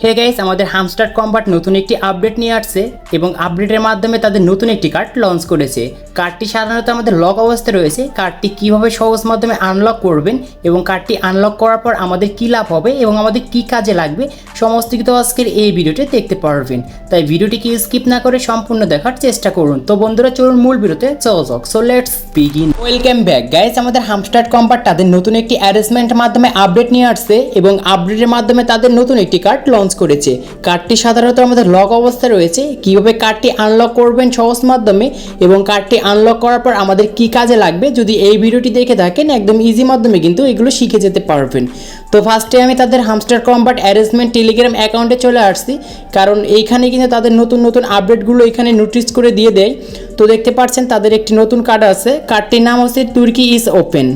Hey guys, আমাদের hamster combat নতুন একটি আপডেট নিয়ে আসছে এবং আপডেটের মাধ্যমে তাদের নতুন একটি কার্ড লঞ্চ করেছে। কার্ডটি সাধারণত আমাদের লক অবস্থায় রয়েছে। কার্ডটি কিভাবে সহজ মাধ্যমে আনলক করবেন এবং কার্ডটি আনলক করার পর আমাদের কী লাভ হবে এবং আমাদের কী কাজে লাগবে সমস্ত কিছু আজকের এই ভিডিওতে দেখতে পারবেন। তাই ভিডিওটিকে স্কিপ না করে সম্পূর্ণ দেখার চেষ্টা করুন। তো বন্ধুরা, চলুন মূল ভিডিওতে চলা যাক। So let's begin. Welcome back guys, আমাদের হামস্টার কম্বাট তাদের নতুন একটি অ্যারেঞ্জমেন্টের মাধ্যমে আপডেট নিয়ে আসছে এবং আপডেটের মাধ্যমে তাদের নতুন একটি কার্ড লঞ্চ করেছে। কার্ডটি সাধারণত আমাদের লক অবস্থায় রয়েছে। কিভাবে কার্ডটি আনলক করবেন সহজ মাধ্যমে এবং কার্ডটি আনলক করার পর আমাদের কি কাজে লাগবে, যদি এই ভিডিওটি দেখে থাকেন একদম ইজি মাধ্যমে কিন্তু এগুলো শিখে যেতে পারবেন। তো ফার্স্টে আমি তাদের হামস্টার কম্বাট অ্যারেঞ্জমেন্ট টেলিগ্রাম অ্যাকাউন্টে চলে আসছি, কারণ এইখানে কিন্তু তাদের নতুন নতুন আপডেটগুলো এখানে নোটিস করে দিয়ে দেয়। তো দেখতে পাচ্ছেন তাদের একটি নতুন কার্ড আছে, কার্ডটির নাম হচ্ছে তুর্কি ইজ ওপেন।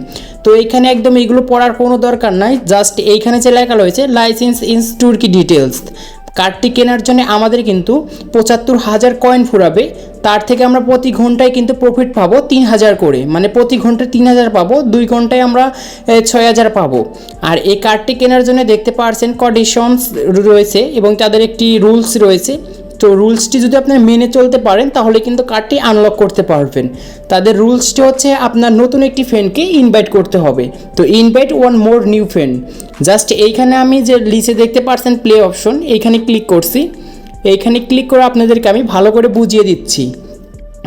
তো এইখানে একদম এইগুলো পড়ার কোনো দরকার নাই, জাস্ট এইখানে যে লেখা রয়েছে লাইসেন্স ইন তুর্কি ডিটেলস। কার্ডটি কেনার জন্য আমাদের কিন্তু ৭৫,০০০ কয়েন ফুরাবে। তার থেকে আমরা প্রতি ঘন্টায় কিন্তু প্রফিট পাবো ৩,০০০ করে, মানে প্রতি ঘন্টায় ৩,০০০ পাবো, ২ ঘন্টায় আমরা ৬,০০০ পাবো। আর এই কার্ডটি কেনার জন্য দেখতে পাচ্ছেন কন্ডিশনস রয়েছে এবং তাদের একটি রুলস রয়েছে। তো রুলসটি যদি আপনার মেনে চলতে পারেন তাহলে কিন্তু কার্ডটি আনলক করতে পারবেন। তাদের রুলসটি হচ্ছে আপনার নতুন একটি ফ্রেন্ডকে ইনভাইট করতে হবে। তো invite one more new friend, just এইখানে আমি যে লিস্টে দেখতে পাচ্ছেন প্লে অপশন, এইখানে ক্লিক করছি। এইখানে ক্লিক করে আপনাদেরকে আমি ভালো করে বুঝিয়ে দিচ্ছি।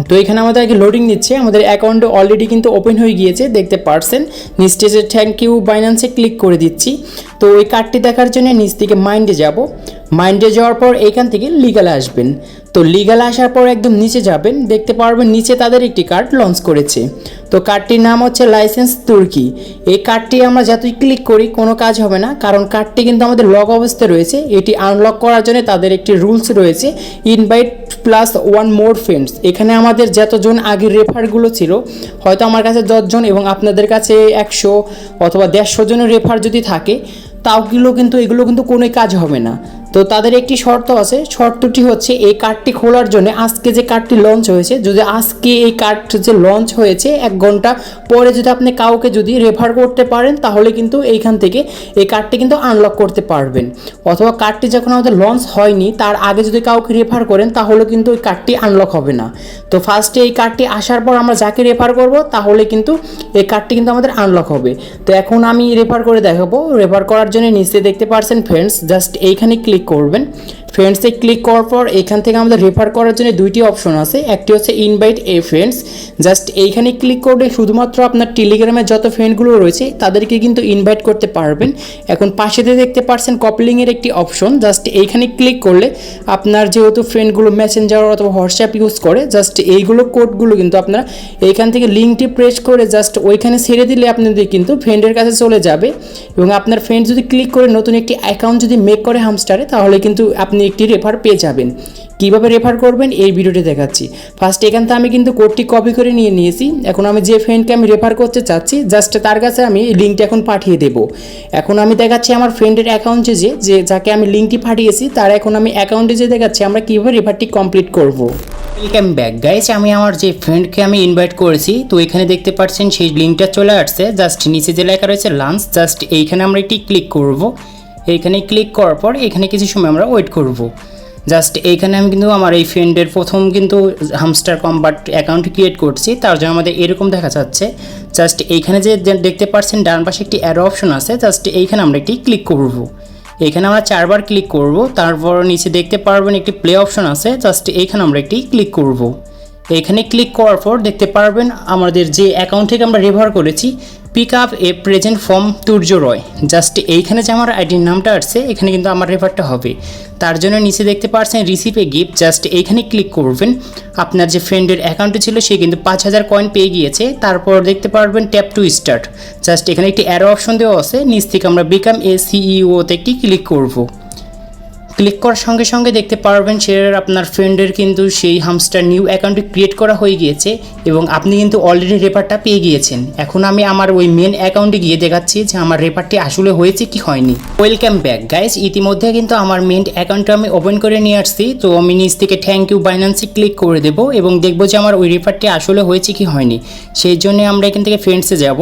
তো এখানে আমাদের আগে লোডিং নিচ্ছে, আমাদের অ্যাকাউন্টে অলরেডি কিন্তু ওপেন হয়ে গিয়েছে দেখতে পারছেন। নিচে যে থ্যাংক ইউ বাইন্যান্সে ক্লিক করে দিচ্ছি। তো ওই কার্ডটি দেখার জন্য নিচ থেকে মাইন্ডে যাব। মাইন্ডে যাওয়ার পর এইখান থেকে লিগালে আসবেন। তো লিগালে আসার পর একদম নিচে যাবেন, দেখতে পারবেন নিচে তাদের একটি কার্ড লঞ্চ করেছে। তো কার্ডটির নাম হচ্ছে লাইসেন্স তুর্কি। এই কার্ডটি আমরা যতই ক্লিক করি কোনো কাজ হবে না, কারণ কার্ডটি কিন্তু আমাদের লক অবস্থায় রয়েছে। এটি আনলক করার জন্য তাদের একটি রুলস রয়েছে, invite plus one more friends. এখানে আমাদের যতজন আগের রেফারগুলো ছিল, হয়তো আমার কাছে 10 জন এবং আপনাদের কাছে 100 অথবা 150 জনের রেফার যদি থাকে, তাওগুলো কিন্তু এগুলো কিন্তু কোনো কাজ হবে না। তো তাদের একটি শর্ত আছে, শর্তটি হচ্ছে এই কার্ডটি খোলার জন্য আজকে যে কার্ডটি লঞ্চ হয়েছে, যদি আজকে এই কার্ড যে লঞ্চ হয়েছে 1 ঘন্টা পরে যদি আপনি কাউকে যদি রেফার করতে পারেন তাহলে কিন্তু এইখান থেকে এই কার্ডটি কিন্তু আনলক করতে পারবেন। অথবা কার্ডটি যখন আমাদের লঞ্চ হয়নি তার আগে যদি কাউকে রেফার করেন তাহলে কিন্তু ওই কার্ডটি আনলক হবে না। তো ফার্স্টে এই কার্ডটি আসার পর আমরা যাকে রেফার করব তাহলে কিন্তু এই কার্ডটি কিন্তু আমাদের আনলক হবে। তো এখন আমি রেফার করে দেখাবো। রেফার করার জন্য নিচে দেখতে পাচ্ছেন ফ্রেন্ডস, জাস্ট এইখানে ক্লিক করবেন। ফ্রেন্ডসে ক্লিক করার পর এখান থেকে আমাদের রেফার করার জন্য 2টি অপশন আছে। একটি হচ্ছে ইনভাইট এ ফ্রেন্ডস, জাস্ট এইখানে ক্লিক করলে শুধুমাত্র আপনার টেলিগ্রামের যত ফ্রেন্ডগুলো রয়েছে তাদেরকে কিন্তু ইনভাইট করতে পারবেন। এখন পাশেতে দেখতে পাচ্ছেন কপলিংয়ের একটি অপশন, জাস্ট এইখানে ক্লিক করলে আপনার যেহেতু ফ্রেন্ডগুলো মেসেঞ্জার অথবা হোয়াটসঅ্যাপ ইউজ করে, জাস্ট এইগুলো কোডগুলো কিন্তু আপনারা এইখান থেকে লিঙ্কটি প্রেস করে জাস্ট ওইখানে ছেড়ে দিলে আপনাদের কিন্তু ফ্রেন্ডের কাছে চলে যাবে। এবং আপনার ফ্রেন্ড যদি ক্লিক করে নতুন একটি অ্যাকাউন্ট যদি মেক করে হামস্টারে, তাহলে কিন্তু আপনি একটি রেফার পেয়ে যাবেন। কীভাবে রেফার করবেন এই ভিডিওটি দেখাচ্ছি। ফার্স্ট এখান থেকে আমি কিন্তু কোডটি কপি করে নিয়ে নিয়েছি। এখন আমি যে ফ্রেন্ডকে আমি রেফার করতে চাচ্ছি, জাস্ট তার কাছে আমি লিঙ্কটি এখন পাঠিয়ে দেব। এখন আমি দেখাচ্ছি আমার ফ্রেন্ডের অ্যাকাউন্টে যে যাকে আমি লিঙ্কটি পাঠিয়েছি তার এখন আমি অ্যাকাউন্টে যে দেখাচ্ছি আমরা কীভাবে রেফারটি কমপ্লিট করব। ওয়েলকাম ব্যাক গাইস, আমি আমার যে ফ্রেন্ডকে আমি ইনভাইট করেছি, তো এখানে দেখতে পাচ্ছেন সেই লিঙ্কটা চলে আসছে। জাস্ট নিচে যে লেখা রয়েছে লাঞ্চ, জাস্ট এইখানে আমরা একটি ক্লিক করব। এইখানে ক্লিক করার পর এখানে কিছু সময় আমরা ওয়েট করব। জাস্ট এইখানে আমি কিন্তু আমার এই ফ্রেন্ডের প্রথম কিন্তু হামস্টার কম্বাট অ্যাকাউন্ট ক্রিয়েট করছি, তার জন্য আমাদের এরকম দেখা যাচ্ছে। জাস্ট এইখানে যে দেখতে পাচ্ছেন ডান পাশে একটি অ্যারো অপশন আছে, জাস্ট এইখানে আমরা একটি ক্লিক করব। এখানে আমরা 4 বার ক্লিক করব। তারপর নিচে দেখতে পারবেন একটি প্লে অপশন আছে, জাস্ট এইখানে আমরা একটি ক্লিক করব। এখানে ক্লিক করার পর দেখতে পারবেন আমাদের যে অ্যাকাউন্ট থেকে আমরা রেফার করেছি পিক আপ এ present from Turya Roy, just এইখানে যে আমার আইডির নামটা আসছে এখানে কিন্তু আমার রেফারটা হবে। তার জন্য নিচে দেখতে পাচ্ছেন রিসিভ এ গিফট, জাস্ট এইখানে ক্লিক করবেন। আপনার যে ফ্রেন্ডের অ্যাকাউন্টে ছিল সে কিন্তু 5,000 কয়েন পেয়ে গিয়েছে। তারপর দেখতে পারবেন ট্যাপ টু স্টার্ট, জাস্ট এখানে একটি অ্যারো অপশন দেওয়া আছে, নিচ থেকে আমরা বিকাম এ সিইওতে একটি ক্লিক করব। ক্লিক করার সঙ্গে সঙ্গে দেখতে পারবেন সে আপনার ফ্রেন্ডের কিন্তু সেই হামস্টার নিউ অ্যাকাউন্টটি ক্রিয়েট করা হয়ে গিয়েছে এবং আপনি কিন্তু অলরেডি রেফারটা পেয়ে গিয়েছেন। এখন আমি আমার ওই মেন অ্যাকাউন্টে গিয়ে দেখাচ্ছি যে আমার রেফারটি আসলে হয়েছে কি হয়নি। ওয়েলকাম ব্যাক গাইস, ইতিমধ্যে কিন্তু আমার মেন অ্যাকাউন্টটা আমি ওপেন করে নিয়ে আসছি। তো আমি নিচ থেকে থ্যাংক ইউ বাইন্যান্সে ক্লিক করে দেবো এবং দেখবো যে আমার ওই রেফারটি আসলে হয়েছে কি হয়নি। সেই জন্য আমরা এখান থেকে ফ্রেন্ডসে যাব।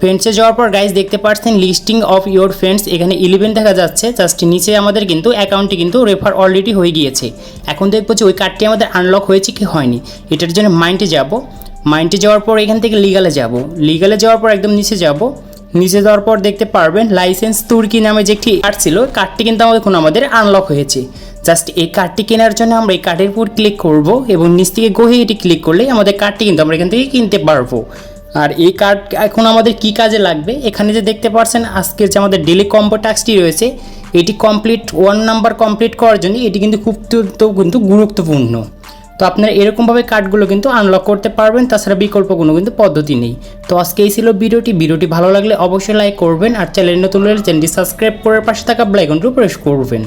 ফ্রেন্ডসে যাওয়ার পর গাইজ দেখতে পাচ্ছেন লিস্টিং অফ ইওর ফ্রেন্ডস, এখানে 11 দেখা যাচ্ছে। জাস্ট নিচে আমাদের কিন্তু অ্যাকাউন্টটি কিন্তু রেফার অলরেডি হয়ে গিয়েছে। এখন দেখবো যে ওই কার্ডটি আমাদের আনলক হয়েছে কি হয়নি। এটার জন্য মাইন্ডে যাব, মাইন্ডে যাওয়ার পর এখান থেকে লিগালে যাব, লিগালে যাওয়ার পর একদম নিচে যাব। নিচে যাওয়ার পর দেখতে পারবেন লাইসেন্স তুর্কি নামে যে একটি কার্ড ছিল, কার্ডটি কিন্তু আমাদের আনলক হয়েছে। জাস্ট এই কার্ডটি কেনার জন্য আমরা এই কার্ডের উপর ক্লিক করব এবং নিচ থেকে গোহে এটি ক্লিক করলেই আমাদের কার্ডটি কিন্তু আমরা এখান থেকে কিনতে পারবো। আর এই কার্ড এখন আমাদের কি কাজে লাগবে, এখানে যে দেখতে পাচ্ছেন আজকের যে আমাদের ডেলি কম্বো টাস্কটি রয়েছে, এটি কমপ্লিট 1 নাম্বার কমপ্লিট করার জন্য এটি কিন্তু খুব কিন্তু গুরুত্বপূর্ণ। তো আপনারা এরকমভাবে কার্ডগুলো কিন্তু আনলক করতে পারবেন, তাছাড়া বিকল্প কোনো কিন্তু পদ্ধতি নেই। তো আজকে এই ছিল ভিডিওটি ভালো লাগলে অবশ্যই লাইক করবেন, আর চ্যানেল নতুন হলে চ্যানেলটি সাবস্ক্রাইব করে পাশে থাকা বেল আইকনটি প্রেস করবেন।